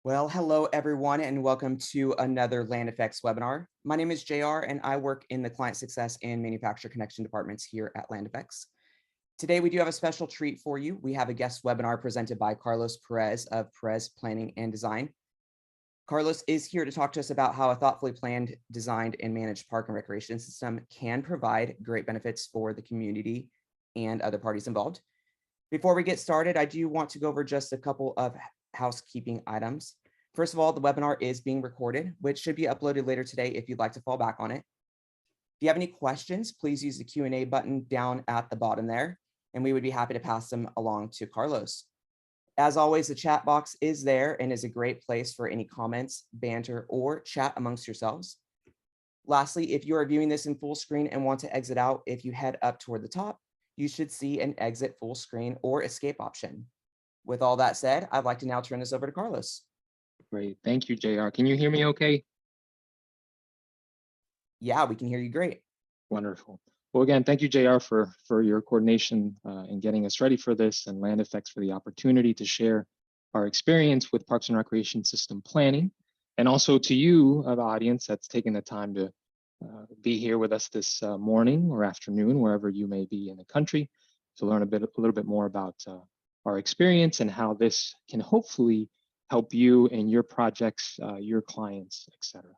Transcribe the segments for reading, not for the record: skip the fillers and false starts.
Well, hello everyone, and welcome to another Land Effects webinar. My name is JR, and I work in the Client Success and Manufacturer Connection departments here at Land Effects. Today, we do have a special treat for you. We have a guest webinar presented by Carlos Perez of Perez Planning and Design. Carlos is here to talk to us about how a thoughtfully planned, designed, and managed park and recreation system can provide great benefits for the community and other parties involved. Before we get started, I do want to go over just a couple of housekeeping items. First of all, the webinar is being recorded, which should be uploaded later today if you'd like to fall back on it. If you have any questions, please use the Q&A button down at the bottom there, and we would be happy to pass them along to Carlos. As always, the chat box is there and is a great place for any comments, banter, or chat amongst yourselves. Lastly, if you are viewing this in full screen and want to exit out, if you head up toward the top, you should see an exit full screen or escape option. With all that said, I'd like to now turn this over to Carlos. Great. Thank you, JR. Can you hear me okay? Yeah, we can hear you great. Wonderful. Well, again, thank you, JR, for your coordination in getting us ready for this, and Land Effects for the opportunity to share our experience with Parks and Recreation System planning, and also to you, the audience that's taking the time to be here with us this morning or afternoon, wherever you may be in the country, to learn a little bit more about our experience and how this can hopefully help you in your projects, your clients, etc.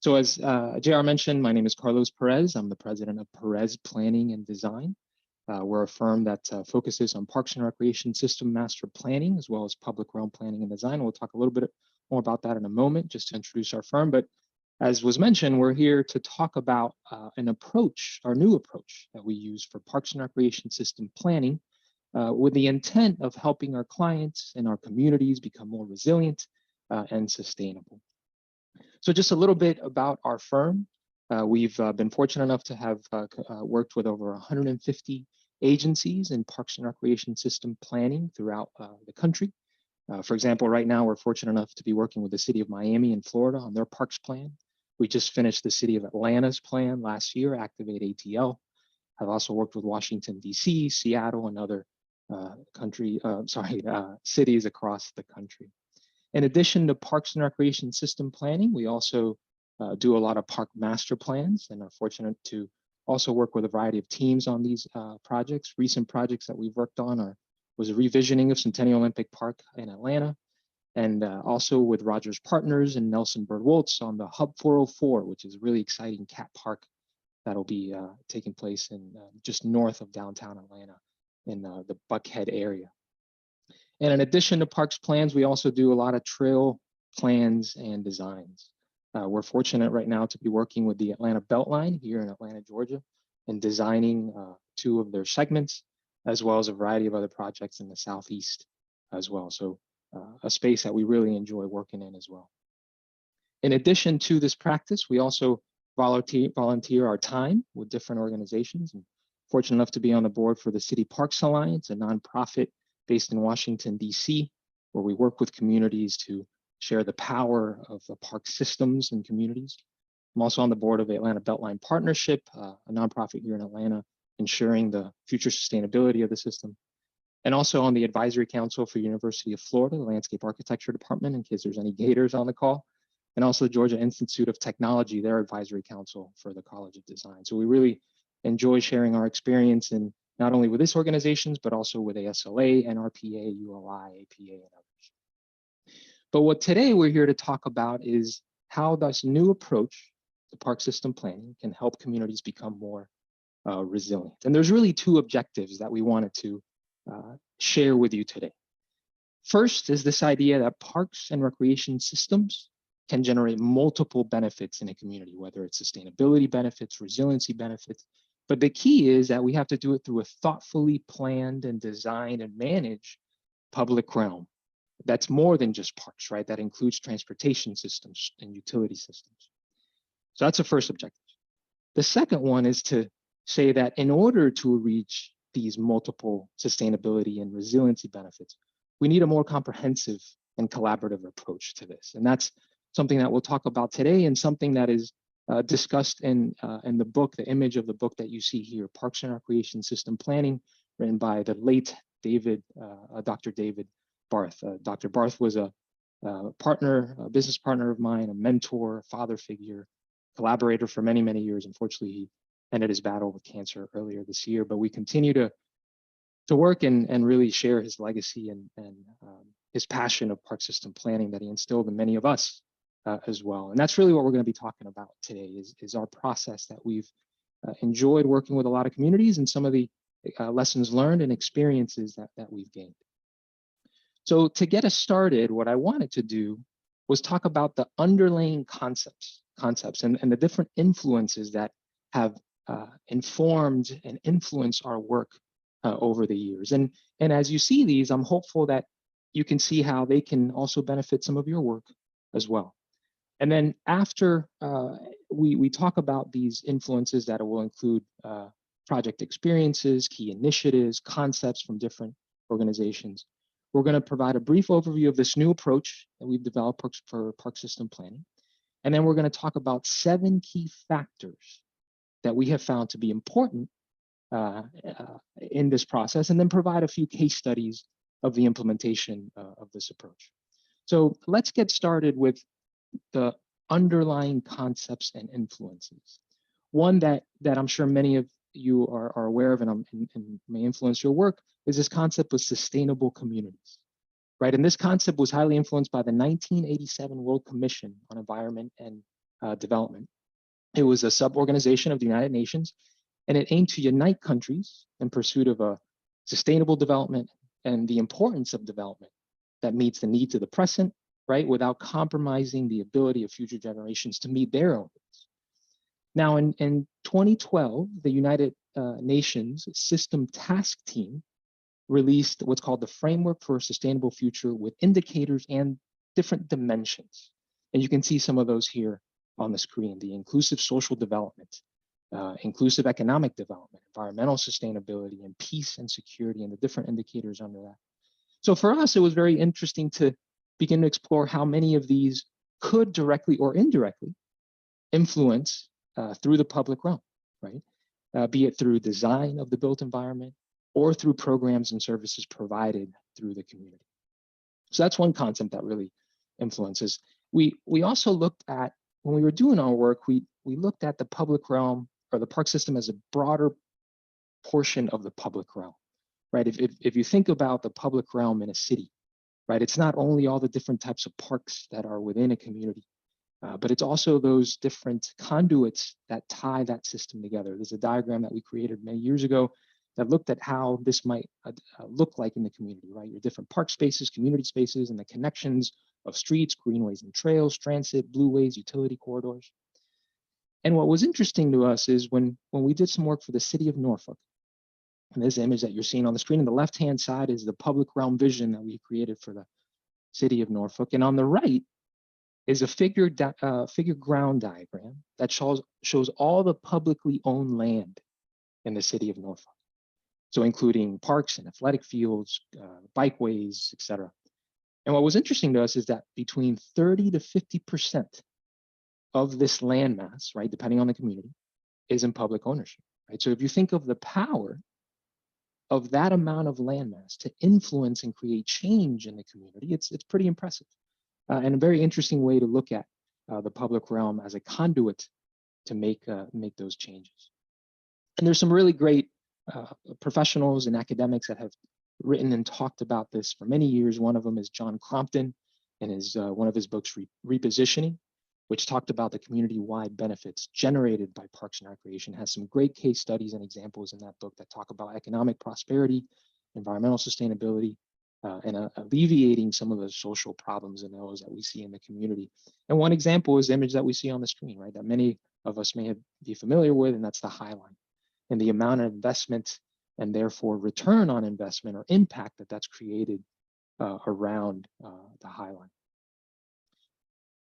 So as JR mentioned, my name is Carlos Perez. I'm the president of Perez Planning and Design. We're a firm that focuses on parks and recreation system master planning, as well as public realm planning and design. We'll talk a little bit more about that in a moment, just to introduce our firm. But as was mentioned, we're here to talk about an approach, our new approach that we use for parks and recreation system planning, with the intent of helping our clients and our communities become more resilient and sustainable. So just a little bit about our firm. We've been fortunate enough to have worked with over 150 agencies in parks and recreation system planning throughout the country. For example, right now we're fortunate enough to be working with the city of Miami in Florida on their parks plan. We just finished the city of Atlanta's plan last year, Activate ATL. I've also worked with Washington, DC, Seattle, and other cities across the country. In addition to parks and recreation system planning, we also do a lot of park master plans and are fortunate to also work with a variety of teams on these projects. Recent projects that we've worked on was a revisioning of Centennial Olympic Park in Atlanta, and also with Rogers Partners and Nelson Bird Woltz on the Hub 404, which is a really exciting cat park that'll be taking place in just north of downtown Atlanta in the Buckhead area. And in addition to parks plans, we also do a lot of trail plans and designs. We're fortunate right now to be working with the Atlanta Beltline here in Atlanta, Georgia, and designing 2 of their segments, as well as a variety of other projects in the Southeast as well. So a space that we really enjoy working in as well. In addition to this practice, we also volunteer our time with different organizations. And fortunate enough to be on the board for the City Parks Alliance, a nonprofit based in Washington, DC, where we work with communities to share the power of the park systems and communities. I'm also on the board of the Atlanta Beltline Partnership, a nonprofit here in Atlanta, ensuring the future sustainability of the system. And also on the Advisory Council for University of Florida, the Landscape Architecture Department, in case there's any Gators on the call. And also the Georgia Institute of Technology, their Advisory Council for the College of Design. So we really enjoy sharing our experience in not only with this organizations, but also with ASLA, NRPA, ULI, APA, and others. But what today we're here to talk about is how this new approach to park system planning can help communities become more resilient. And there's really 2 objectives that we wanted to share with you today. First is this idea that parks and recreation systems can generate multiple benefits in a community, whether it's sustainability benefits, resiliency benefits. But the key is that we have to do it through a thoughtfully planned and designed and managed public realm. That's more than just parks, right? That includes transportation systems and utility systems. So that's the first objective. The second one is to say that in order to reach these multiple sustainability and resiliency benefits, we need a more comprehensive and collaborative approach to this. And that's something that we'll talk about today, and something that is discussed in the book, the image of the book that you see here, Parks and Recreation System Planning, written by the late Dr. David Barth. Dr. Barth was a a business partner of mine, a mentor, a father figure, collaborator for many, many years. Unfortunately, he ended his battle with cancer earlier this year, but we continue to work and really share his legacy and his passion of park system planning that he instilled in many of us as well. And that's really what we're going to be talking about today is our process that we've enjoyed working with a lot of communities and some of the lessons learned and experiences that we've gained. So to get us started, what I wanted to do was talk about the underlying concepts and the different influences that have informed and influenced our work over the years. And as you see these, I'm hopeful that you can see how they can also benefit some of your work as well. And then after we talk about these influences that will include project experiences, key initiatives, concepts from different organizations, we're going to provide a brief overview of this new approach that we've developed for park system planning. And then we're going to talk about 7 key factors that we have found to be important in this process, and then provide a few case studies of the implementation of this approach. So let's get started with the underlying concepts and influences. One that I'm sure many of you are aware of and may influence your work is this concept of sustainable communities, right? And this concept was highly influenced by the 1987 World Commission on Environment and Development. It was a sub-organization of the United Nations, and it aimed to unite countries in pursuit of a sustainable development and the importance of development that meets the needs of the present, right, without compromising the ability of future generations to meet their own needs. Now, in 2012, the United Nations System Task Team released what's called the Framework for a Sustainable Future with indicators and different dimensions. And you can see some of those here on the screen: the inclusive social development, inclusive economic development, environmental sustainability, and peace and security, and the different indicators under that. So for us, it was very interesting to begin to explore how many of these could directly or indirectly influence through the public realm, right? Be it through design of the built environment or through programs and services provided through the community. So that's one concept that really influences. We also looked at, when we were doing our work, we looked at the public realm or the park system as a broader portion of the public realm, right? If you think about the public realm in a city, right, it's not only all the different types of parks that are within a community, but it's also those different conduits that tie that system together. There's a diagram that we created many years ago that looked at how this might look like in the community, right? Your different park spaces, community spaces, and the connections of streets, greenways and trails, transit, blueways, utility corridors. And what was interesting to us is when we did some work for the city of Norfolk, and this image that you're seeing on the screen on the left-hand side is the public realm vision that we created for the city of Norfolk. And on the right is a figure ground diagram that shows all the publicly owned land in the city of Norfolk. So including parks and athletic fields, bikeways, et cetera. And what was interesting to us is that between 30 to 50% of this landmass, right, depending on the community, is in public ownership, right? So if you think of the power of that amount of landmass to influence and create change in the community, it's pretty impressive. And a very interesting way to look at the public realm as a conduit to make those changes. And there's some really great professionals and academics that have written and talked about this for many years. One of them is John CROMPTON, and one of his books, Repositioning, which talked about the community-wide benefits generated by parks and recreation. Has some great case studies and examples in that book that talk about economic prosperity, environmental sustainability, and alleviating some of the social problems and those that we see in the community. And one example is the image that we see on the screen, right, that many of us may be familiar with, and that's the High Line. And the amount of investment and therefore return on investment or impact that's created around the High Line.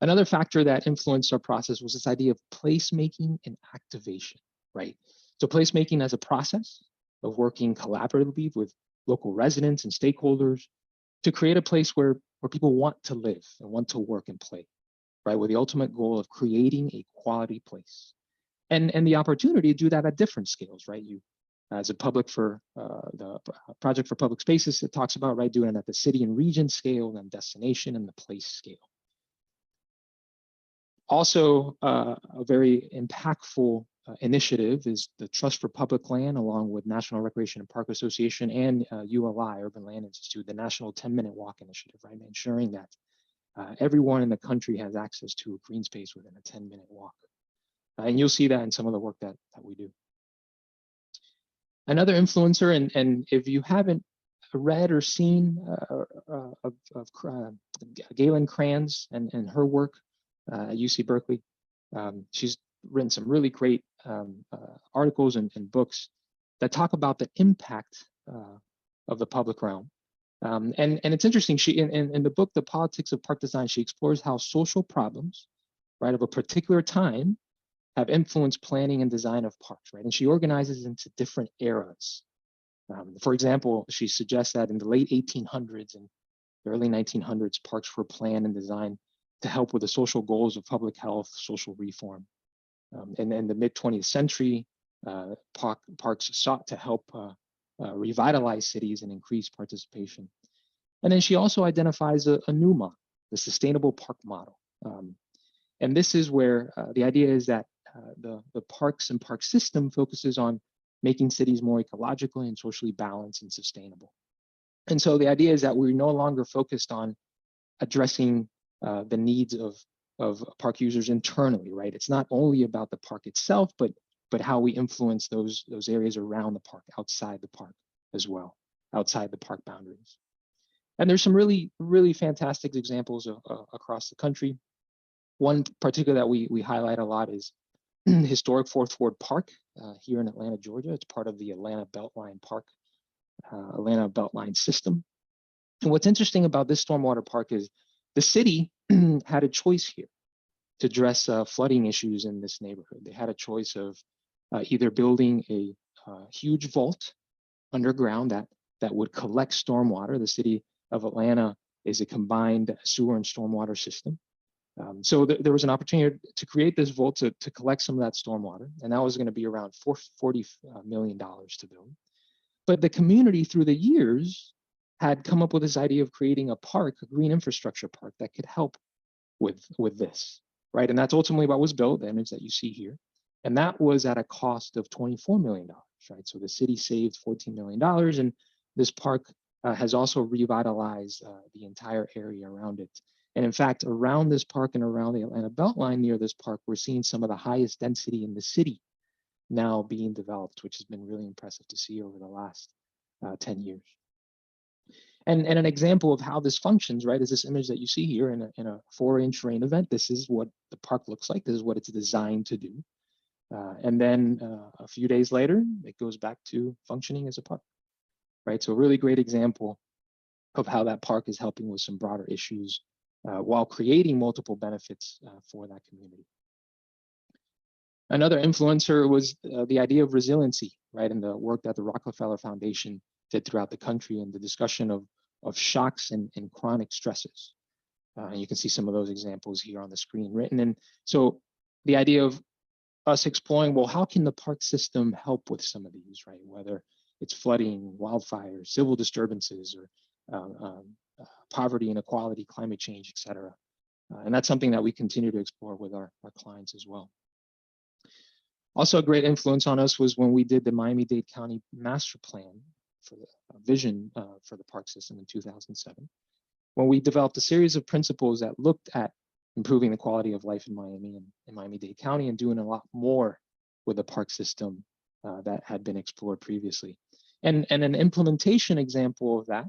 Another factor that influenced our process was this idea of placemaking and activation, right? So placemaking as a process of working collaboratively with local residents and stakeholders to create a place where people want to live and want to work and play, right? With the ultimate goal of creating a quality place. And the opportunity to do that at different scales, right? You as a public for the project for public spaces, it talks about, right, doing it at the city and region scale, and destination and the place scale. Also, a very impactful initiative is the Trust for Public Land, along with National Recreation and Park Association and ULI, Urban Land Institute, the National 10-Minute Walk Initiative, right? Ensuring that everyone in the country has access to a green space within a 10-minute walk. And you'll see that in some of the work that we do. Another influencer, and if you haven't read or seen of Galen CRANZ and her work at UC Berkeley, she's written some really great articles and books that talk about the impact of the public realm. And it's interesting, she in the book, The Politics of Park Design, she explores how social problems, right, of a particular time have influenced planning and design of parks, right? And she organizes into different eras. For example, she suggests that in the late 1800s and the early 1900s, parks were planned and designed to help with the social goals of public health, social reform. And in the mid 20th century, parks sought to help revitalize cities and increase participation. And then she also identifies a new model, the sustainable park model. And this is where the idea is that the parks and park system focuses on making cities more ecologically and socially balanced and sustainable. And so the idea is that we're no longer focused on addressing the needs of park users internally, right? It's not only about the park itself, but how we influence those areas around the park, outside the park as well, outside the park boundaries. And there's some really, really fantastic examples across the country. One particular that we highlight a lot is historic Fourth Ward Park here in Atlanta, Georgia. It's part of the Atlanta Beltline Park, Atlanta Beltline system. And what's interesting about this stormwater park is the city had a choice here to address flooding issues in this neighborhood. They had a choice of either building a huge vault underground that would collect stormwater. The city of Atlanta is a combined sewer and stormwater system. So there was an opportunity to create this vault to collect some of that stormwater, and that was going to be around $40 million to build. But the community through the years had come up with this idea of creating a park, a green infrastructure park that could help with this, right? And that's ultimately what was built, the image that you see here. And that was at a cost of $24 million, right? So the city saved $14 million, and this park has also revitalized the entire area around it. And in fact, around this park and around the Atlanta Beltline near this park, we're seeing some of the highest density in the city now being developed, which has been really impressive to see over the last 10 years. And an example of how this functions, right, is this image that you see here in a 4-inch rain event. This is what the park looks like. This is what it's designed to do. And then a few days later, it goes back to functioning as a park, right? So a really great example of how that park is helping with some broader issues while creating multiple benefits for that community. Another influencer was the idea of resiliency, right? And the work that the Rockefeller Foundation did throughout the country, and the discussion of shocks and chronic stresses. And you can see some of those examples here on the screen written. And so the idea of us exploring, well, how can the park system help with some of these, right? Whether it's flooding, wildfires, civil disturbances, or poverty, inequality, climate change, et cetera. And that's something that we continue to explore with our clients as well. Also, a great influence on us was when we did the Miami-Dade County Master Plan for the vision for the park system in 2007, when we developed a series of principles that looked at improving the quality of life in Miami and in Miami-Dade County, and doing a lot more with the park system that had been explored previously. And an implementation example of that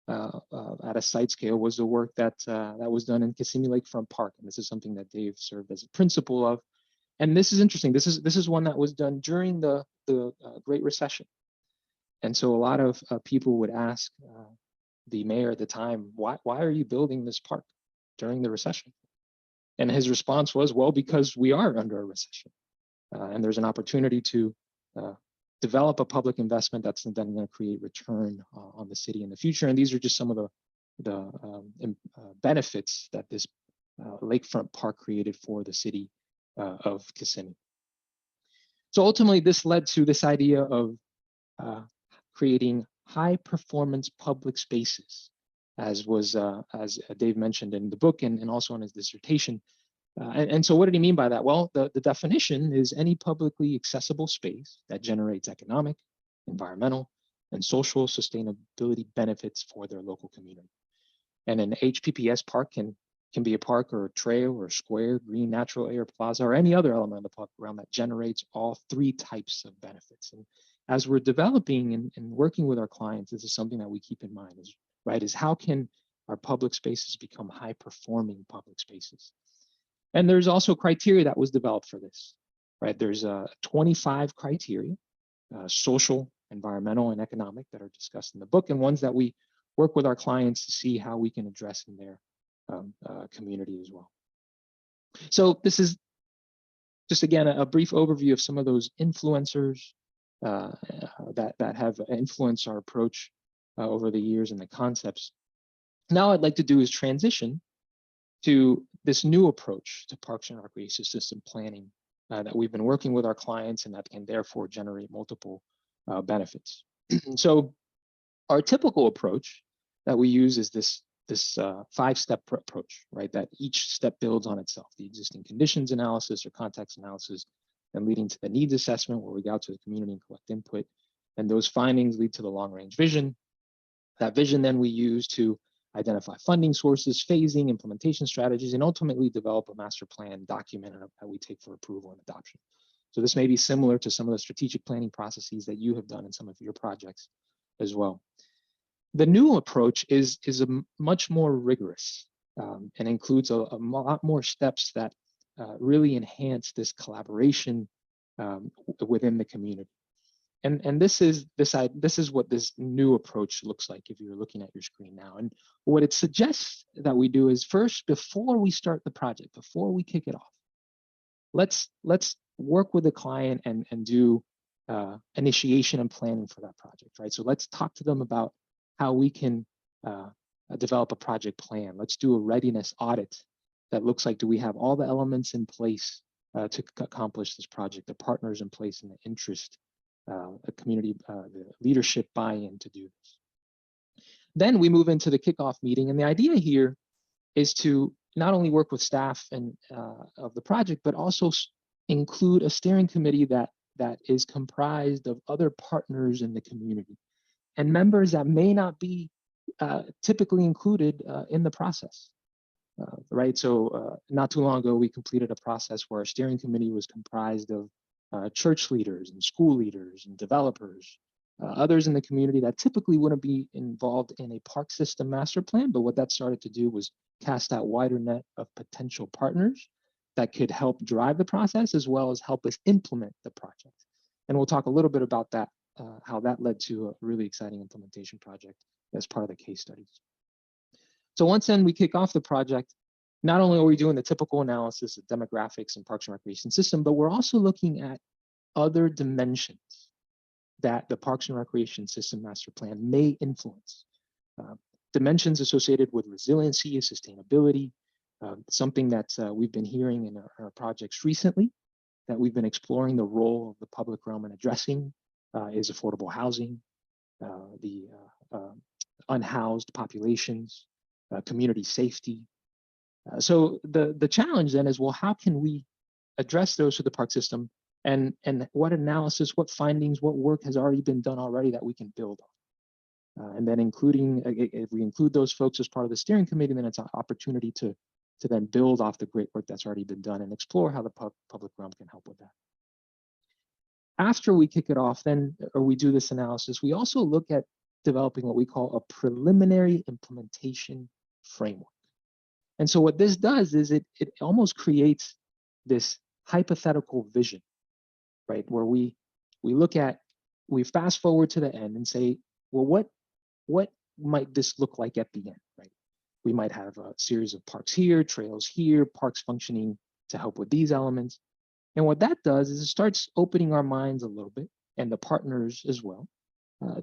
at a site scale was the work that was done in Kissimmee Lakefront Park. And this is something that Dave served as a principal of. And this is interesting. This is one that was done during the Great Recession. And so a lot of people would ask the mayor at the time, why are you building this park during the recession? And his response was, well, because we are under a recession. And there's an opportunity to develop a public investment that's then going to create return on the city in the future. And these are just some of the benefits that this lakefront park created for the city of Kissimmee. So ultimately, this led to this idea of creating high performance public spaces, as Dave mentioned in the book and also in his dissertation. And so what did he mean by that? Well, the definition is any publicly accessible space that generates economic, environmental, and social sustainability benefits for their local community. And an HPPS park can be a park or a trail or a square, green, natural area, plaza, or any other element of the park around that generates all three types of benefits. And as we're developing and working with our clients, this is something that we keep in mind, is how can our public spaces become high performing public spaces? And there's also criteria that was developed for this, right? There's 25 criteria, social, environmental, and economic, that are discussed in the book, and ones that we work with our clients to see how we can address in their community as well. So this is just, again, a brief overview of some of those influencers that have influenced our approach over the years and the concepts. Now I'd like to do is transition to this new approach to parks and recreation system planning that we've been working with our clients, and that can therefore generate multiple benefits. So our typical approach that we use is this 5-step approach, right? That each step builds on itself: the existing conditions analysis or context analysis, and leading to the needs assessment, where we go out to the community and collect input. And those findings lead to the long-range vision. That vision then we use to identify funding sources, phasing, implementation strategies, and ultimately develop a master plan document that we take for approval and adoption. So this may be similar to some of the strategic planning processes that you have done in some of your projects as well. The new approach is much more rigorous and includes a lot more steps that really enhance this collaboration within the community. And this is what this new approach looks like if you're looking at your screen now. And what it suggests that we do is, first, before we start the project, before we kick it off, let's work with the client and do initiation and planning for that project, right? So let's talk to them about how we can develop a project plan. Let's do a readiness audit that looks like, do we have all the elements in place to accomplish this project, the partners in place, and the interest, a community, the leadership buy-in to do this. Then we move into the kickoff meeting, and the idea here is to not only work with staff and of the project, but also include a steering committee that is comprised of other partners in the community and members that may not be typically included in the process. Right, so not too long ago, we completed a process where our steering committee was comprised of church leaders and school leaders and developers, others in the community that typically wouldn't be involved in a park system master plan. But what that started to do was cast out wider net of potential partners that could help drive the process, as well as help us implement the project. And we'll talk a little bit about that, how that led to a really exciting implementation project as part of the case studies. So once then we kick off the project, not only are we doing the typical analysis of demographics and parks and recreation system, but we're also looking at other dimensions that the parks and recreation system master plan may influence. Dimensions associated with resiliency, sustainability, something that we've been hearing in our projects recently, that we've been exploring the role of the public realm in addressing is affordable housing, the unhoused populations, community safety. So the challenge then is, well, how can we address those for the park system, and what analysis, what findings, what work has already been done already that we can build on? And then including, if we include those folks as part of the steering committee, then it's an opportunity to then build off the great work that's already been done and explore how the public realm can help with that. After we kick it off, then, or we do this analysis, we also look at developing what we call a preliminary implementation framework. And so what this does is it almost creates this hypothetical vision, right? Where we fast forward to the end and say, well, what might this look like at the end, right? We might have a series of parks here, trails here, parks functioning to help with these elements. And what that does is it starts opening our minds a little bit, and the partners as well,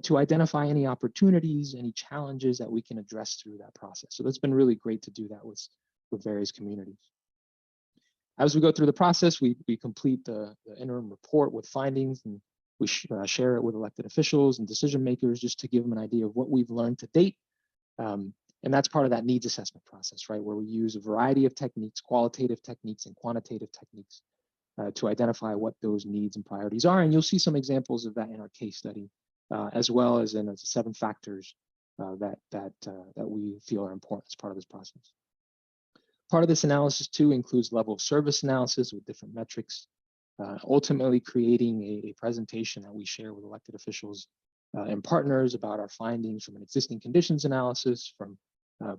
to identify any opportunities, any challenges that we can address through that process. So that's been really great to do that with various communities. As we go through the process, we complete the interim report with findings, and We share it with elected officials and decision makers just to give them an idea of what we've learned to date. And that's part of that needs assessment process, right? Where we use a variety of techniques, qualitative techniques and quantitative techniques to identify what those needs and priorities are. And you'll see some examples of that in our case study, as well as in the 7 factors that we feel are important as part of this process. Part of this analysis too includes level of service analysis with different metrics, ultimately creating a presentation that we share with elected officials and partners about our findings from an existing conditions analysis, from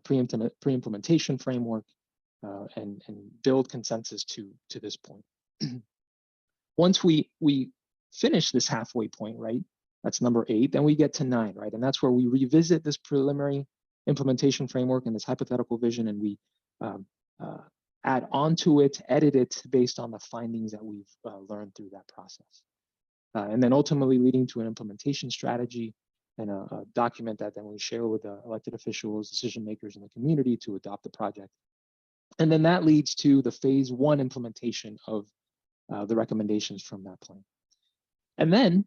pre-implementation framework, and build consensus to this point. Once we finish this halfway point, right? That's number 8, then we get to 9, right? And that's where we revisit this preliminary implementation framework and this hypothetical vision, and we add onto it, edit it based on the findings that we've learned through that process. And then ultimately leading to an implementation strategy and a document that then we share with the elected officials, decision makers in the community to adopt the project. And then that leads to the phase 1 implementation of the recommendations from that plan. And then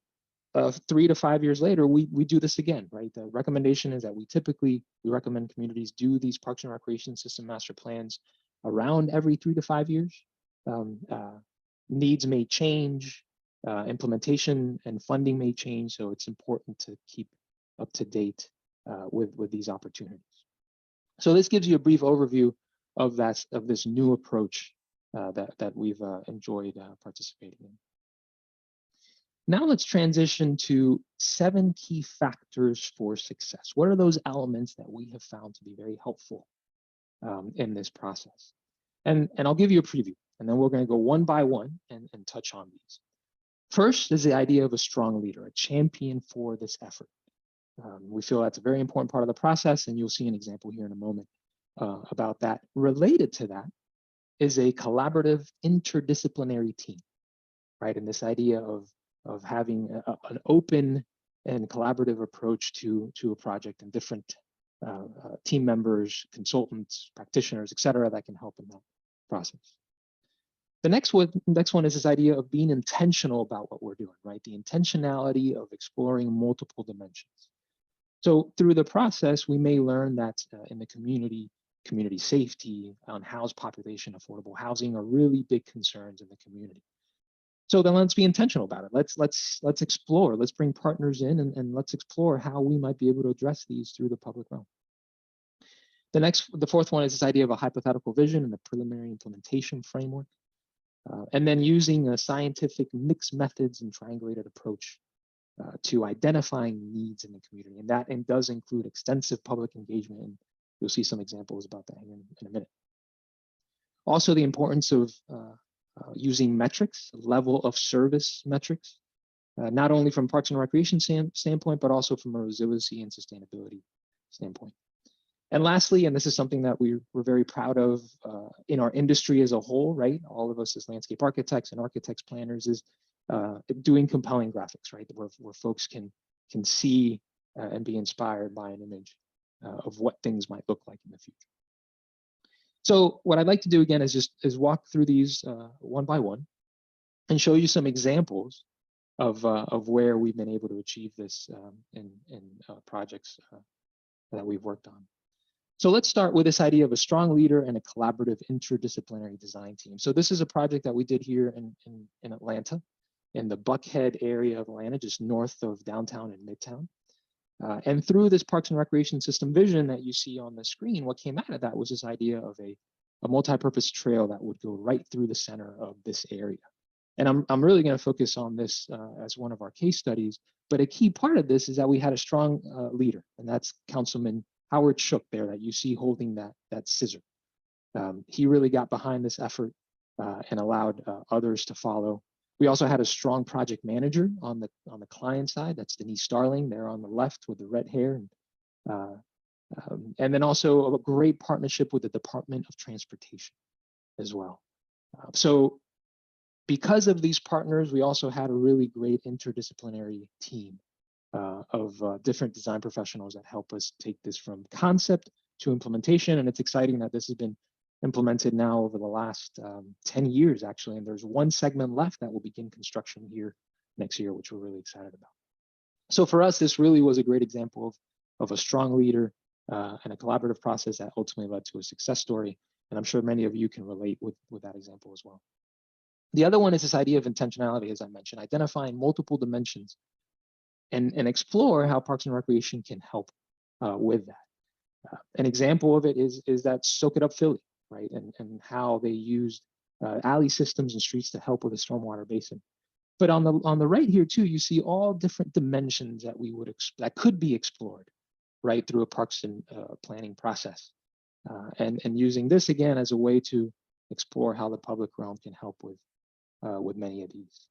3 to 5 years later, we do this again, right? The recommendation is that we recommend communities do these Parks and Recreation System master plans around every 3 to 5 years. Needs may change, implementation and funding may change, so it's important to keep up to date with these opportunities. So this gives you a brief overview of this new approach that we've enjoyed participating in. Now let's transition to 7 key factors for success. What are those elements that we have found to be very helpful in this process? And I'll give you a preview, and then we're going to go one by one and touch on these. First is the idea of a strong leader, a champion for this effort. We feel that's a very important part of the process, and you'll see an example here in a moment about that. Related to that is a collaborative interdisciplinary team, right? And this idea of having an open and collaborative approach to a project and different team members, consultants, practitioners, et cetera, that can help in that process. The next one is this idea of being intentional about what we're doing, right? The intentionality of exploring multiple dimensions. So through the process, we may learn that in the community safety, unhoused population, affordable housing are really big concerns in the community. So then let's be intentional about it. Let's explore, let's bring partners in and let's explore how we might be able to address these through the public realm. The fourth one is this idea of a hypothetical vision and the preliminary implementation framework. And then using a scientific mixed methods and triangulated approach to identifying needs in the community. And that does include extensive public engagement. And you'll see some examples about that in a minute. Also, the importance of using metrics, level of service metrics, not only from Parks and Recreation standpoint, but also from a resiliency and sustainability standpoint. And lastly, and this is something that we're very proud of in our industry as a whole, right? All of us as landscape architects and architects planners is doing compelling graphics, right? Where folks can see and be inspired by an image of what things might look like in the future. So what I'd like to do again is walk through these one by one and show you some examples of where we've been able to achieve this in projects that we've worked on. So let's start with this idea of a strong leader and a collaborative interdisciplinary design team. So this is a project that we did here in Atlanta, in the Buckhead area of Atlanta, just north of downtown and Midtown. And through this Parks and Recreation System vision that you see on the screen, what came out of that was this idea of a multi-purpose trail that would go right through the center of this area. And I'm really going to focus on this as one of our case studies, but a key part of this is that we had a strong leader, and that's Councilman Howard Shook there that you see holding that scissor. He really got behind this effort and allowed others to follow. We also had a strong project manager on the client side. That's Denise Starling there on the left with the red hair. And then also a great partnership with the Department of Transportation as well. So because of these partners, we also had a really great interdisciplinary team of different design professionals that help us take this from concept to implementation. And it's exciting that this has been implemented now over the last 10 years, actually. And there's one segment left that will begin construction here next year, which we're really excited about. So for us, this really was a great example of a strong leader and a collaborative process that ultimately led to a success story. And I'm sure many of you can relate with that example as well. The other one is this idea of intentionality, as I mentioned, identifying multiple dimensions and explore how Parks and Recreation can help with that. An example of it is that Soak It Up Philly, right? And how they used alley systems and streets to help with the stormwater basin. But on the right here too, you see all different dimensions that that could be explored, right, through a parks and planning process, and using this again as a way to explore how the public realm can help with many of these.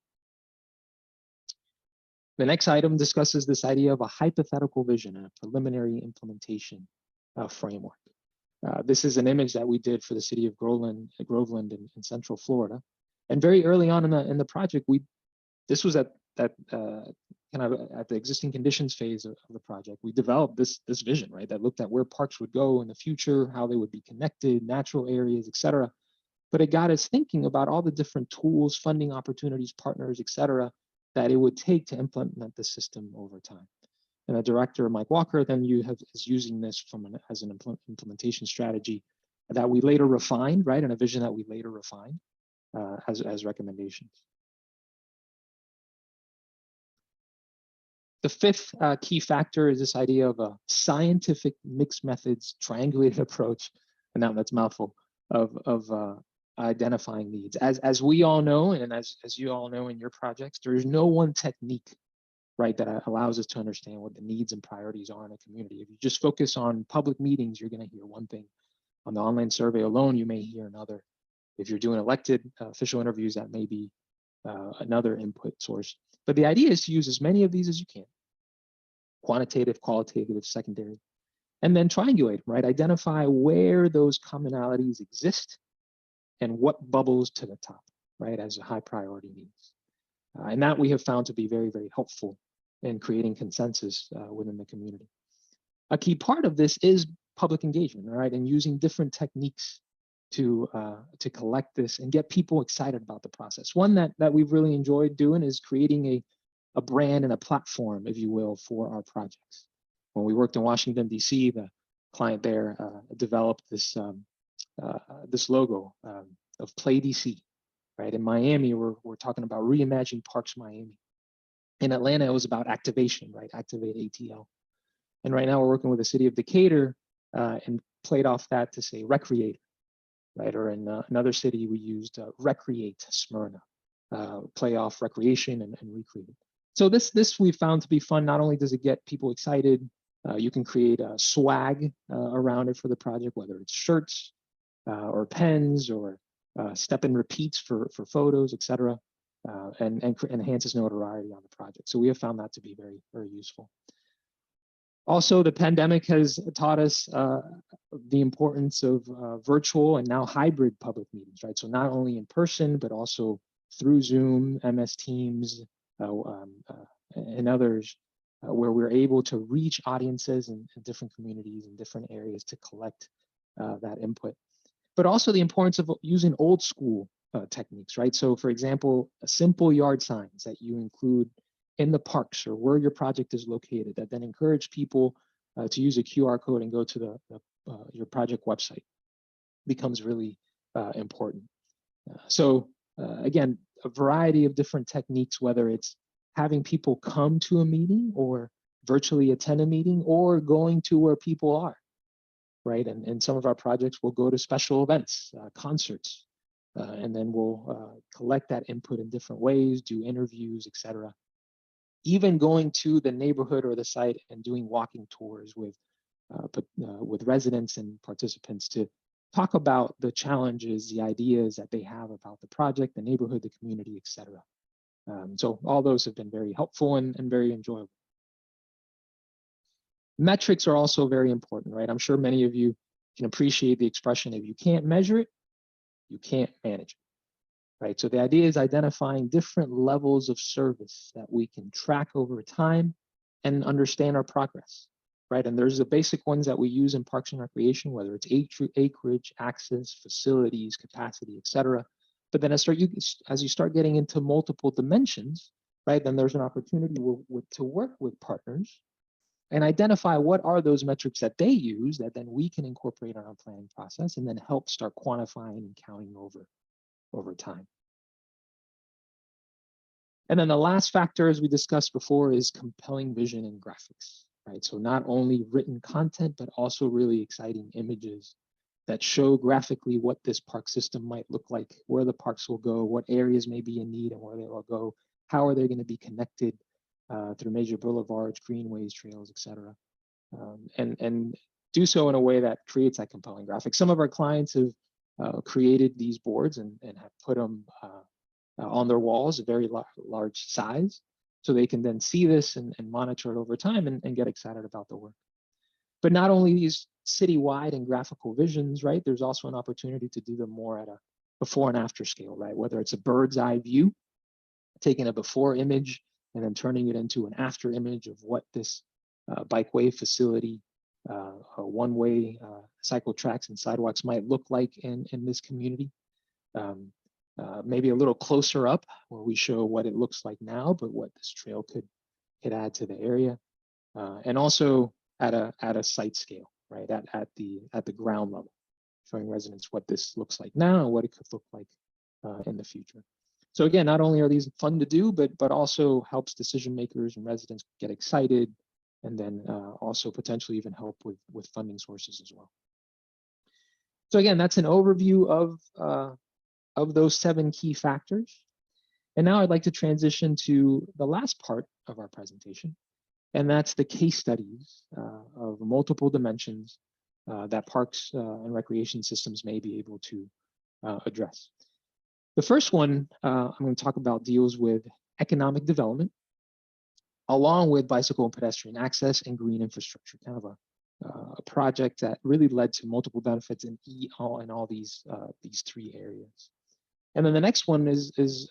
The next item discusses this idea of a hypothetical vision and a preliminary implementation framework. This is an image that we did for the city of Groveland in Central Florida, and very early on in the project, this was at the existing conditions phase of the project. We developed this vision, right, that looked at where parks would go in the future, how they would be connected, natural areas, et cetera. But it got us thinking about all the different tools, funding opportunities, partners, et cetera, that it would take to implement the system over time. And the director, Mike Walker, then is using this as an implementation strategy that we later refined, right, and a vision that we later refined as recommendations. The fifth key factor is this idea of a scientific mixed methods triangulated approach, and now that's a mouthful, of identifying needs. As we all know, and as you all know in your projects, there is no one technique, right, that allows us to understand what the needs and priorities are in a community. If you just focus on public meetings, you're going to hear one thing. On the online survey alone, you may hear another. If you're doing elected official interviews, that may be another input source. But the idea is to use as many of these as you can. Quantitative, qualitative, secondary, and then triangulate, right? Identify where those commonalities exist and what bubbles to the top, right, as a high priority needs. And that we have found to be very, very helpful in creating consensus within the community. A key part of this is public engagement, right, and using different techniques to collect this and get people excited about the process. One that we've really enjoyed doing is creating a brand and a platform, if you will, for our projects. When we worked in Washington, D.C., the client there developed this logo of Play DC, right? In Miami, we're talking about Reimagine Parks Miami. In Atlanta, it was about activation, right? Activate ATL. And right now we're working with the city of Decatur and played off that to say Recreate, right? Or in another city, we used Recreate Smyrna, play off recreation and recreate. So this we found to be fun. Not only does it get people excited, you can create a swag around it for the project, whether it's shirts or pens or step and repeats for photos, et cetera, and enhances notoriety on the project. So we have found that to be very, very useful. Also, the pandemic has taught us the importance of virtual and now hybrid public meetings, right? So not only in person, but also through Zoom, MS Teams, and others, where we're able to reach audiences in different communities and different areas to collect that input. But also the importance of using old school techniques, right? So for example, simple yard signs that you include in the parks or where your project is located that then encourage people to use a QR code and go to your project website becomes really important. So again, a variety of different techniques, whether it's having people come to a meeting or virtually attend a meeting or going to where people are, right? And some of our projects will go to special events, concerts, and then we'll collect that input in different ways, do interviews, et cetera. Even going to the neighborhood or the site and doing walking tours with residents and participants to talk about the challenges, the ideas that they have about the project, the neighborhood, the community, et cetera. So all those have been very helpful and very enjoyable. Metrics are also very important, right? I'm sure many of you can appreciate the expression, if you can't measure it, you can't manage it, right? So the idea is identifying different levels of service that we can track over time and understand our progress, right? And there's the basic ones that we use in Parks and Recreation, whether it's acreage, access, facilities, capacity, et cetera. But then as you start getting into multiple dimensions, right, then there's an opportunity to work with partners and identify what are those metrics that they use that then we can incorporate on our planning process and then help start quantifying and counting over time. And then the last factor, as we discussed before, is compelling vision and graphics, right? So not only written content, but also really exciting images that show graphically what this park system might look like, where the parks will go, what areas may be in need and where they will go, how are they going to be connected through major boulevards, greenways, trails, et cetera. And do so in a way that creates that compelling graphic. Some of our clients have created these boards and have put them on their walls, a very large size, so they can then see this and monitor it over time and get excited about the work. But not only these citywide and graphical visions, right? There's also an opportunity to do them more at a before and after scale, right? Whether it's a bird's eye view, taking a before image and then turning it into an after image of what this bikeway facility, one-way cycle tracks and sidewalks might look like in this community. Maybe a little closer up where we show what it looks like now, but what this trail could add to the area. And also at a site scale, right? At the ground level, showing residents what this looks like now and what it could look like in the future. So again, not only are these fun to do, but also helps decision makers and residents get excited, and then also potentially even help with funding sources as well. So again, that's an overview of those 7 key factors. And now I'd like to transition to the last part of our presentation, and that's the case studies of multiple dimensions that parks and recreation systems may be able to address. The first one I'm going to talk about deals with economic development, along with bicycle and pedestrian access and green infrastructure, kind of a project that really led to multiple benefits in all these 3 areas. And then the next one is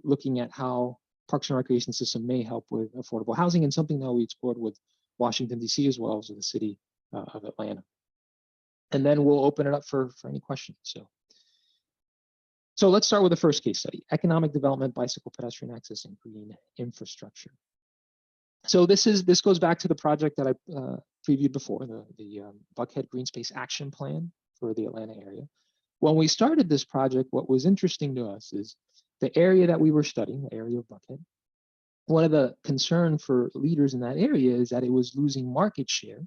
looking at how parks and recreation system may help with affordable housing, and something that we explored with Washington, D.C. as well as with the city of Atlanta. And then we'll open it up for any questions. So let's start with the first case study: economic development, bicycle, pedestrian access, and green infrastructure. So this goes back to the project that I previewed before, the Buckhead GreenSpace Action Plan for the Atlanta area. When we started this project, what was interesting to us is the area that we were studying, the area of Buckhead. One of the concern for leaders in that area is that it was losing market share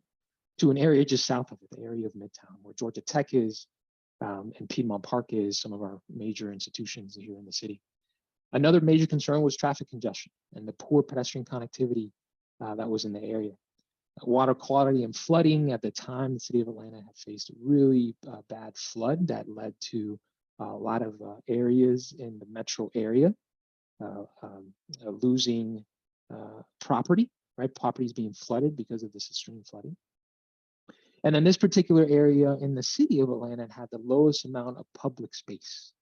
to an area just south of it, the area of Midtown, where Georgia Tech is, and Piedmont Park is, some of our major institutions here in the city. Another major concern was traffic congestion and the poor pedestrian connectivity that was in the area. Water quality and flooding. At the time, the city of Atlanta had faced a really bad flood that led to a lot of areas in the metro area losing property, right? Properties being flooded because of this extreme flooding. And then this particular area in the city of Atlanta had the lowest amount of public space.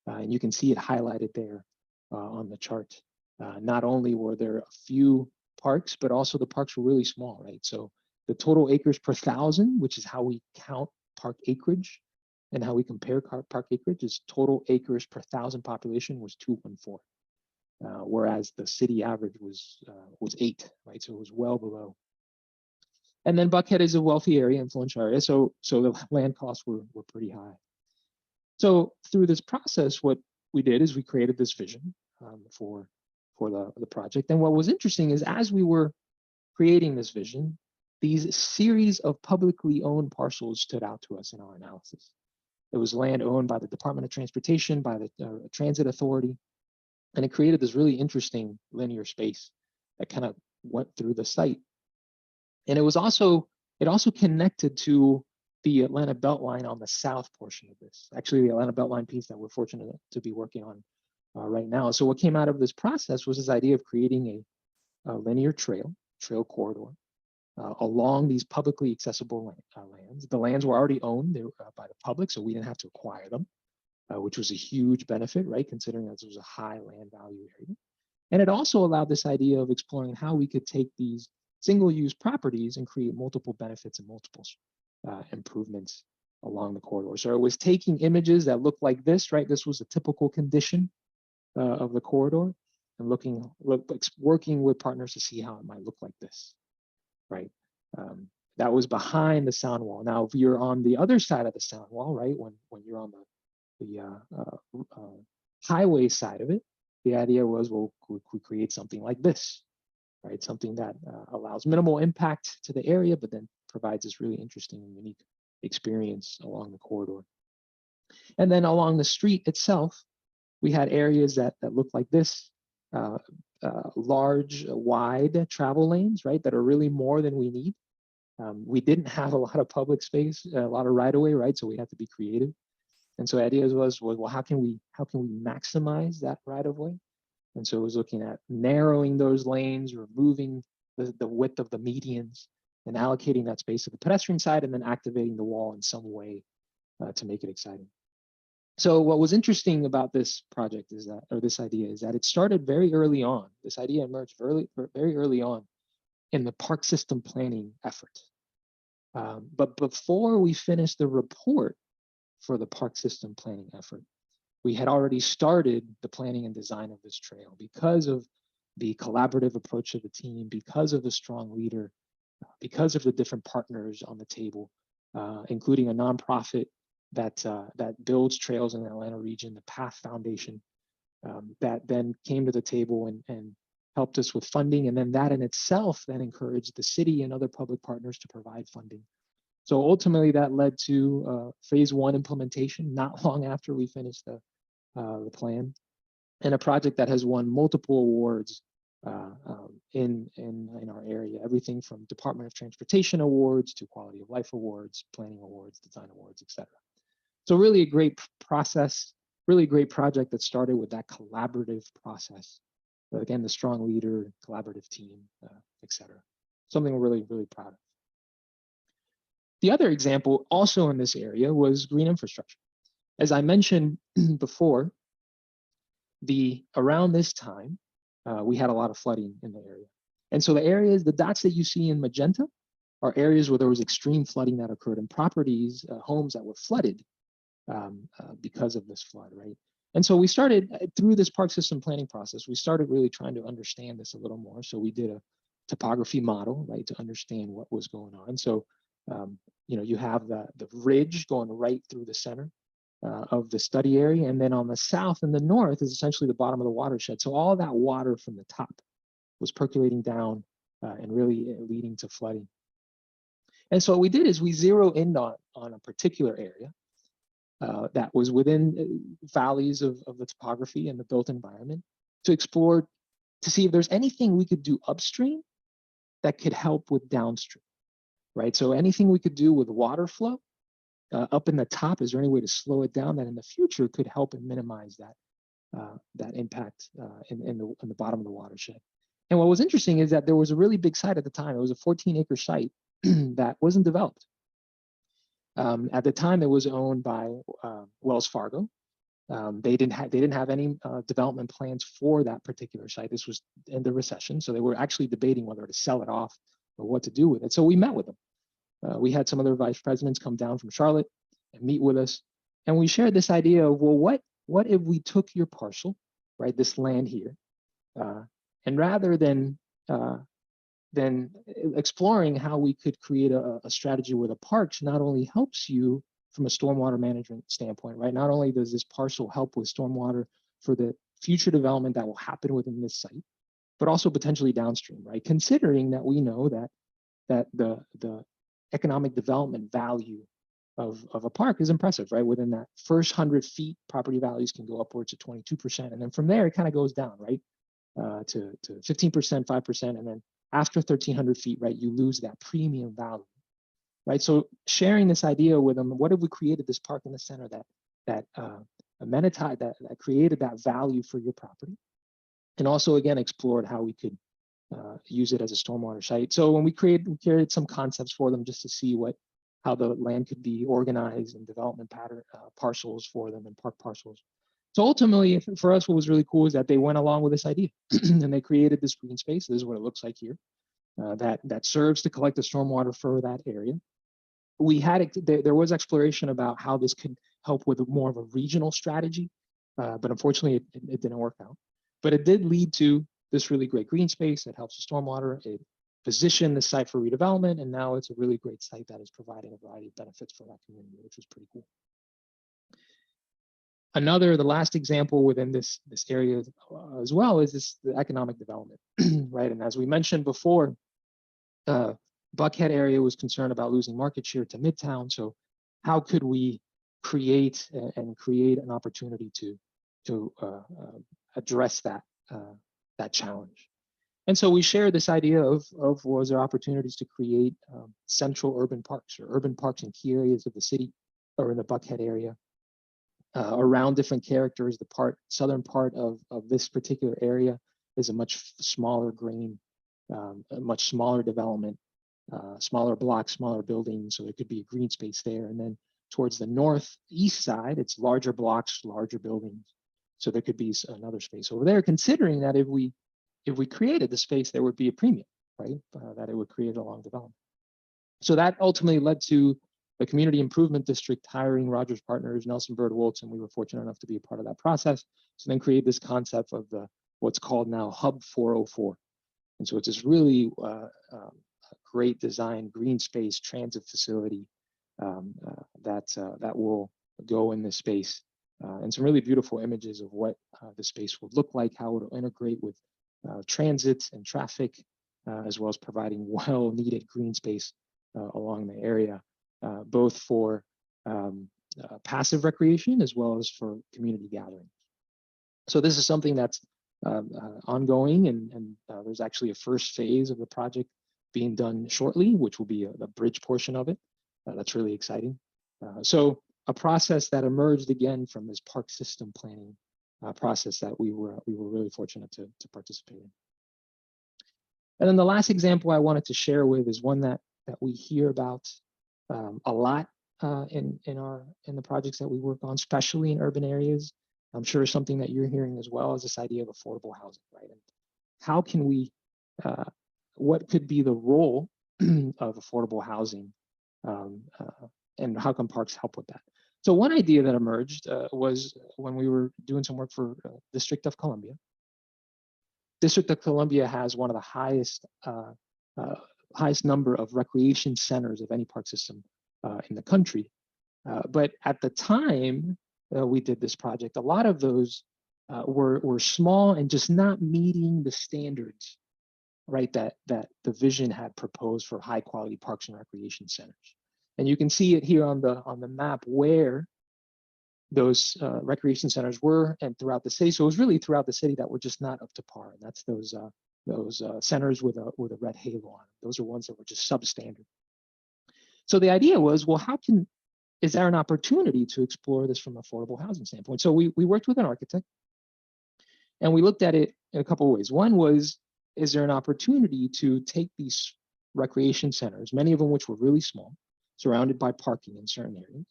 And you can see it highlighted there on the chart. Not only were there a few parks, but also the parks were really small, right? So the total acres per 1,000, which is how we count park acreage and how we compare park acreage, is total acres per 1,000 population was 214, whereas the city average was 8, right? So it was well below. And then Buckhead is a wealthy area, influential area, so the land costs were pretty high. So through this process, what we did is we created this vision for the project. And what was interesting is, as we were creating this vision, these series of publicly owned parcels stood out to us in our analysis. It was land owned by the Department of Transportation, by the Transit Authority, and it created this really interesting linear space that kind of went through the site. And it also connected to the Atlanta Beltline on the south portion of this. Actually, the Atlanta Beltline piece that we're fortunate to be working on right now. So what came out of this process was this idea of creating a linear trail corridor along these publicly accessible lands. The lands were already owned by the public, so we didn't have to acquire them, which was a huge benefit, right? Considering that this was a high land value area. And it also allowed this idea of exploring how we could take these single-use properties and create multiple benefits and multiple improvements along the corridor. So it was taking images that looked like this, right? This was a typical condition of the corridor. and working with partners to see how it might look like this, right? That was behind the sound wall. Now, if you're on the other side of the sound wall, right, when you're on the highway side of it, the idea was, well, we create something like this, right? Something that allows minimal impact to the area, but then provides this really interesting and unique experience along the corridor. And then along the street itself, we had areas that looked like this, large, wide travel lanes, right, that are really more than we need. We didn't have a lot of public space, a lot of right-of-way, right? So we had to be creative. And so the idea was, well, how can we maximize that right-of-way? And so it was looking at narrowing those lanes, removing the width of the medians, and allocating that space to the pedestrian side, and then activating the wall in some way to make it exciting. So what was interesting about this project is that, or this idea, is that it started very early on. This idea emerged very early on in the park system planning effort. But before we finished the report for the park system planning effort, we had already started the planning and design of this trail because of the collaborative approach of the team, because of the strong leader, because of the different partners on the table, including a nonprofit that builds trails in the Atlanta region, the Path Foundation, that then came to the table and helped us with funding. And then that in itself then encouraged the city and other public partners to provide funding. So ultimately that led to phase 1 implementation, not long after we finished the plan, and a project that has won multiple awards in our area, everything from Department of Transportation awards to Quality of Life awards, planning awards, design awards, etc. So really a great process, really great project that started with that collaborative process. But again, the strong leader, collaborative team, etc. Something we're really, really proud of. The other example also in this area was green infrastructure. As I mentioned before, around this time, we had a lot of flooding in the area. And so the dots that you see in magenta are areas where there was extreme flooding that occurred in properties, homes that were flooded because of this flood, right? And so we started, through this park system planning process, we started really trying to understand this a little more. So we did a topography model, right, to understand what was going on. So, you have the ridge going right through the center of the study area. And then on the south and the north is essentially the bottom of the watershed. So all that water from the top was percolating down and really leading to flooding. And so what we did is we zeroed in on a particular area that was within valleys of the topography and the built environment to explore, to see if there's anything we could do upstream that could help with downstream, right? So anything we could do with water flow up in the top, is there any way to slow it down that in the future could help and minimize that impact in the bottom of the watershed? And what was interesting is that there was a really big site at the time. It was a 14-acre site that wasn't developed. At the time, it was owned by Wells Fargo. They didn't have any development plans for that particular site. This was in the recession, so they were actually debating whether to sell it off or what to do with it. So we met with them. We had some other vice presidents come down from Charlotte and meet with us, and we shared this idea of, well, what if we took your parcel, right, this land here, and rather than exploring how we could create a strategy where the parks not only helps you from a stormwater management standpoint, right? Not only does this parcel help with stormwater for the future development that will happen within this site, but also potentially downstream, right? Considering that we know that the economic development value of a park is impressive, right? Within that first 100 feet, property values can go upwards of 22%. And then from there, it kind of goes down, right? To 15%, 5%. And then after 1,300 feet, right, you lose that premium value, right? So sharing this idea with them, what if we created this park in the center that amenitized, that created that value for your property? And also, again, explored how we could use it as a stormwater site. So when we created some concepts for them just to see how the land could be organized and development pattern parcels for them and park parcels. So ultimately, for us, what was really cool is that they went along with this idea and they created this green space. This is what it looks like here, that serves to collect the stormwater for that area. There was exploration about how this could help with more of a regional strategy, but unfortunately, it didn't work out. So what we decided to do is we created this green space. This is what it looks like here. That serves to collect the stormwater for that area. We had there was exploration about how this could help with more of a regional strategy, but unfortunately, it didn't work out. So what we decided to do is we created this green space. This is what it looks like here. But it did lead to this really great green space that helps with stormwater. It positioned the site for redevelopment, and now it's a really great site that is providing a variety of benefits for that community, which was pretty cool. The last example within this area as well is the economic development, right? And as we mentioned before, Buckhead area was concerned about losing market share to Midtown. So how could we create an opportunity to address that challenge? And so we share this idea of was there opportunities to create central urban parks or urban parks in key areas of the city or in the Buckhead area around different characters. The southern part of this particular area is a much smaller grain, a much smaller development, smaller blocks, smaller buildings. So there could be a green space there. And then towards the northeast side, it's larger blocks, larger buildings. So there could be another space over there, considering that if we created the space, there would be a premium, right? That it would create a long development. So that ultimately led to the Community Improvement District hiring Rogers Partners, Nelson Bird Woltz, and we were fortunate enough to be a part of that process. So then create this concept of what's called now Hub 404. And so it's this really great design, green space transit facility that will go in this space. And some really beautiful images of what the space would look like, how it will integrate with transit and traffic, as well as providing well-needed green space along the area, both for passive recreation as well as for community gathering. So this is something that's ongoing, and there's actually a first phase of the project being done shortly, which will be the bridge portion of it. That's really exciting. So a process that emerged again from this park system planning process that we were really fortunate to participate in. And then the last example I wanted to share with is one that we hear about a lot in the projects that we work on, especially in urban areas. I'm sure something that you're hearing as well is this idea of affordable housing, right? And how can we, what could be the role of affordable housing, and how can parks help with that? So one idea that emerged was when we were doing some work for District of Columbia. District of Columbia has one of the highest number of recreation centers of any park system in the country. But at the time we did this project, a lot of those were small and just not meeting the standards, right, that the vision had proposed for high quality parks and recreation centers. And you can see it here on the map where those recreation centers were and throughout the city. So it was really throughout the city that were just not up to par. And that's those centers with a red halo on them. Those are ones that were just substandard. So the idea was, well, is there an opportunity to explore this from an affordable housing standpoint? So we worked with an architect and we looked at it in a couple of ways. One was, is there an opportunity to take these recreation centers, many of them which were really small, surrounded by parking in certain areas,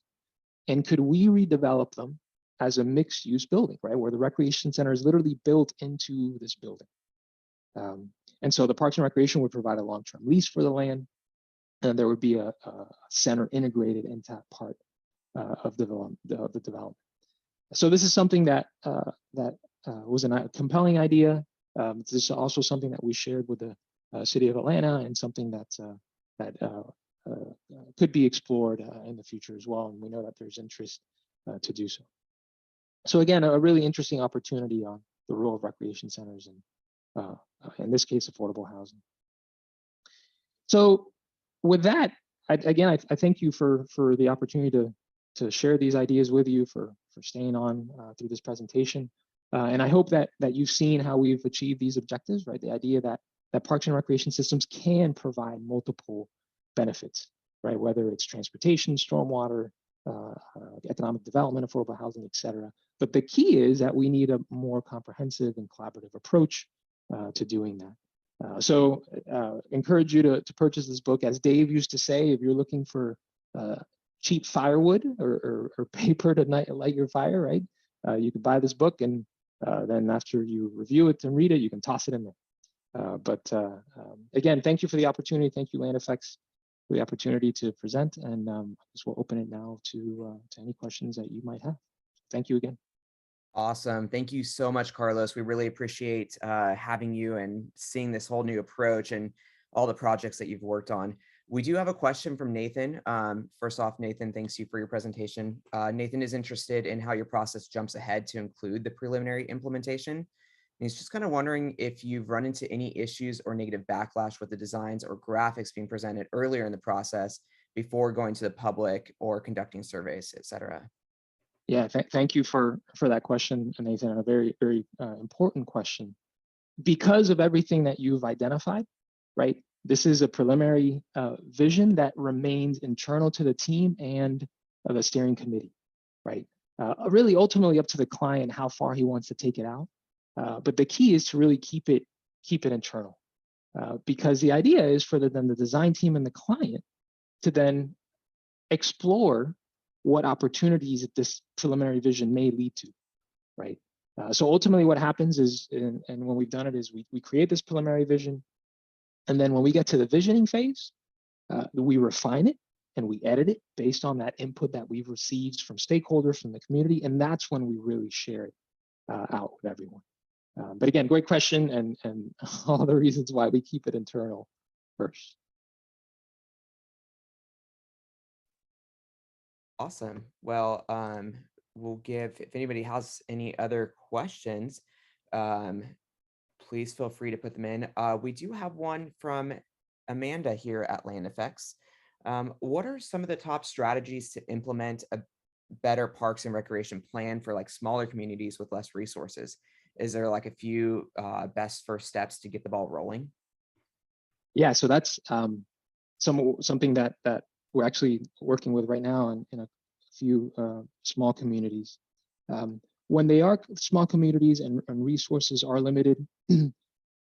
and could we redevelop them as a mixed use building, right? Where the recreation center is literally built into this building. And so the Parks and Recreation would provide a long-term lease for the land, and there would be a center integrated into that part of the development. So this is something that was a compelling idea. This is also something that we shared with the city of Atlanta, and something that could be explored in the future as well. And we know that there's interest to do so. So again, a really interesting opportunity on the role of recreation centers and in this case, affordable housing. So with that, I thank you for the opportunity to share these ideas with you, for staying on through this presentation. And I hope that you've seen how we've achieved these objectives, right? The idea that parks and recreation systems can provide multiple benefits, right? Whether it's transportation, stormwater, economic development, affordable housing, et cetera. But the key is that we need a more comprehensive and collaborative approach to doing that. So encourage you to purchase this book. As Dave used to say, if you're looking for cheap firewood or paper to light your fire, right? You can buy this book, and then after you review it and read it, you can toss it in there. But again, thank you for the opportunity. Thank you, LandFX, for the opportunity to present. And I guess we'll open it now to any questions that you might have. Thank you again. Awesome. Thank you so much, Carlos. We really appreciate having you and seeing this whole new approach and all the projects that you've worked on. We do have a question from Nathan. First off, Nathan, thanks you for your presentation. Nathan is interested in how your process jumps ahead to include the preliminary implementation. And he's just kind of wondering if you've run into any issues or negative backlash with the designs or graphics being presented earlier in the process before going to the public or conducting surveys, et cetera. Yeah, thank you for that question, Nathan. A very, very important question. Because of everything that you've identified, right? This is a preliminary vision that remains internal to the team and the steering committee, right? Really ultimately up to the client how far he wants to take it out. But the key is to really keep it internal, because the idea is for then the design team and the client to then explore what opportunities this preliminary vision may lead to, right? So ultimately what happens is, and when we've done it, is we create this preliminary vision. And then when we get to the visioning phase, we refine it and we edit it based on that input that we've received from stakeholders, from the community. And that's when we really share it out with everyone. But again, great question, and all the reasons why we keep it internal first. Awesome. Well, we'll give, if anybody has any other questions, please feel free to put them in. We do have one from Amanda here at Land Effects. What are some of the top strategies to implement a better parks and recreation plan for like smaller communities with less resources? Is there like a few best first steps to get the ball rolling? Yeah, so that's something that we're actually working with right now in a few small communities. When they are small communities and resources are limited,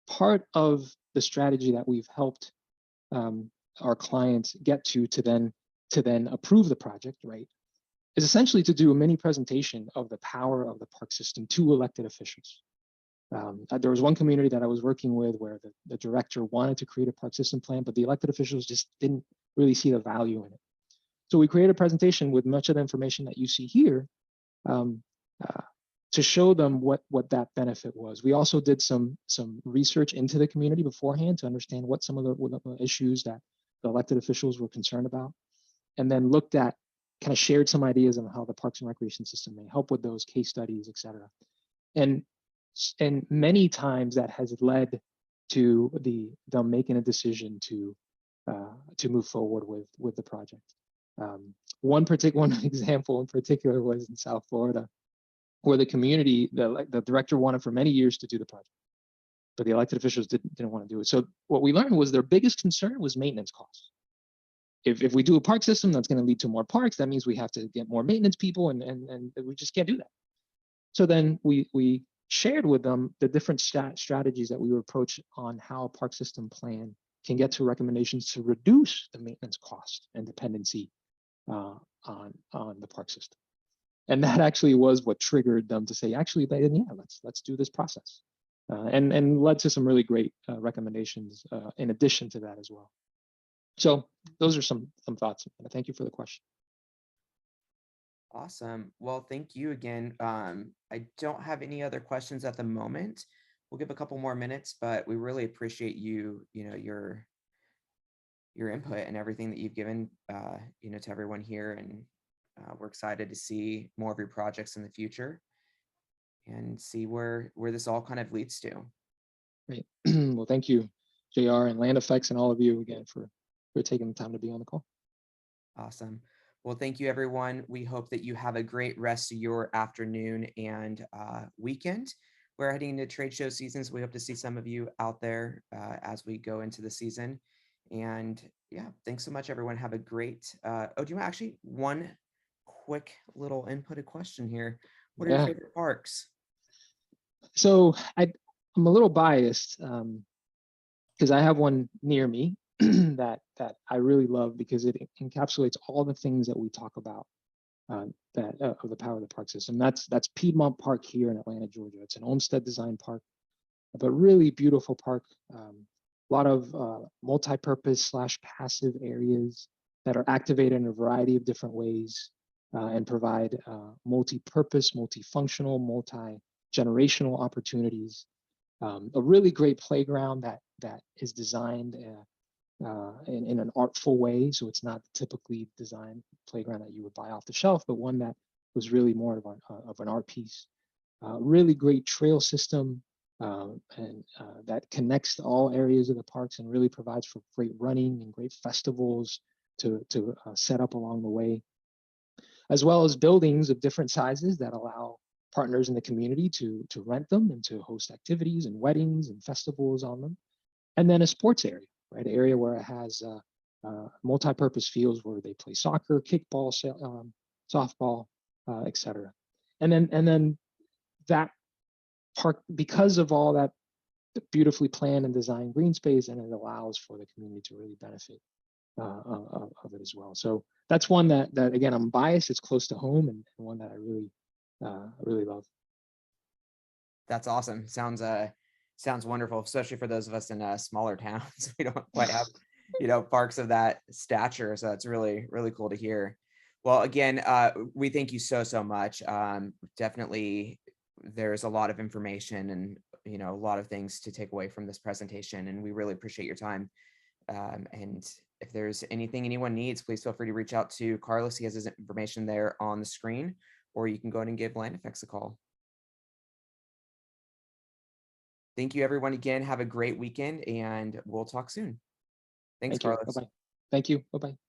part of the strategy that we've helped our clients get to then approve the project, right, is essentially to do a mini presentation of the power of the park system to elected officials. There was one community that I was working with where the director wanted to create a park system plan, but the elected officials just didn't really see the value in it. So we created a presentation with much of the information that you see here to show them what that benefit was. We also did some research into the community beforehand to understand what some of the issues that the elected officials were concerned about, and then looked at, kind of shared some ideas on how the parks and recreation system may help with those case studies, et cetera. And many times that has led to them making a decision to move forward with the project. One example in particular was in South Florida, where the community, the director wanted for many years to do the project, but the elected officials didn't want to do it. So what we learned was their biggest concern was maintenance costs. If we do a park system, that's going to lead to more parks. That means we have to get more maintenance people, and we just can't do that. So then we shared with them the different strategies that we would approach on how a park system plan can get to recommendations to reduce the maintenance cost and dependency on the park system. And that actually was what triggered them to say, actually, let's do this process, and led to some really great recommendations in addition to that as well. So those are some thoughts. Thank you for the question. Awesome. Well, thank you again. I don't have any other questions at the moment. We'll give a couple more minutes, but we really appreciate your input and everything that you've given, to everyone here. And we're excited to see more of your projects in the future and see where this all kind of leads to. Great. Well, thank you, JR and Land Effects, and all of you again for taking the time to be on the call. Awesome. Well, thank you, everyone. We hope that you have a great rest of your afternoon and weekend. We're heading into trade show season, so we hope to see some of you out there as we go into the season. And yeah, thanks so much, everyone. Have a great, do you want actually one quick little inputted question here? What are your favorite parks? So I'm a little biased because I have one near me that I really love because it encapsulates all the things that we talk about of the power of the park system. That's Piedmont Park here in Atlanta, Georgia. It's an Olmsted design park, but really beautiful park. A lot of multi-purpose / passive areas that are activated in a variety of different ways. and provide multi-purpose, multifunctional, multi-generational opportunities. A really great playground that is designed in an artful way. So it's not typically designed playground that you would buy off the shelf, but one that was really more of an art piece. Really great trail system and that connects to all areas of the parks and really provides for great running and great festivals to set up along the way, as well as buildings of different sizes that allow partners in the community to rent them and to host activities and weddings and festivals on them. And then a sports area, right? An area where it has multi-purpose fields where they play soccer, kickball, softball, etc. And then that park, because of all that beautifully planned and designed green space, and it allows for the community to really benefit of it as well. So that's one that again, I'm biased, it's close to home, and one that I really love. That's awesome. Sounds wonderful, especially for those of us in smaller towns. We don't quite have, parks of that stature. So it's really, really cool to hear. Well, again, we thank you so much. Definitely, there's a lot of information and, a lot of things to take away from this presentation, and we really appreciate your time. And if there's anything anyone needs, please feel free to reach out to Carlos. He has his information there on the screen, or you can go ahead and give Land Effects a call. Thank you, everyone. Again, have a great weekend, and we'll talk soon. Thanks, Carlos. Bye-bye. Thank you. Bye-bye.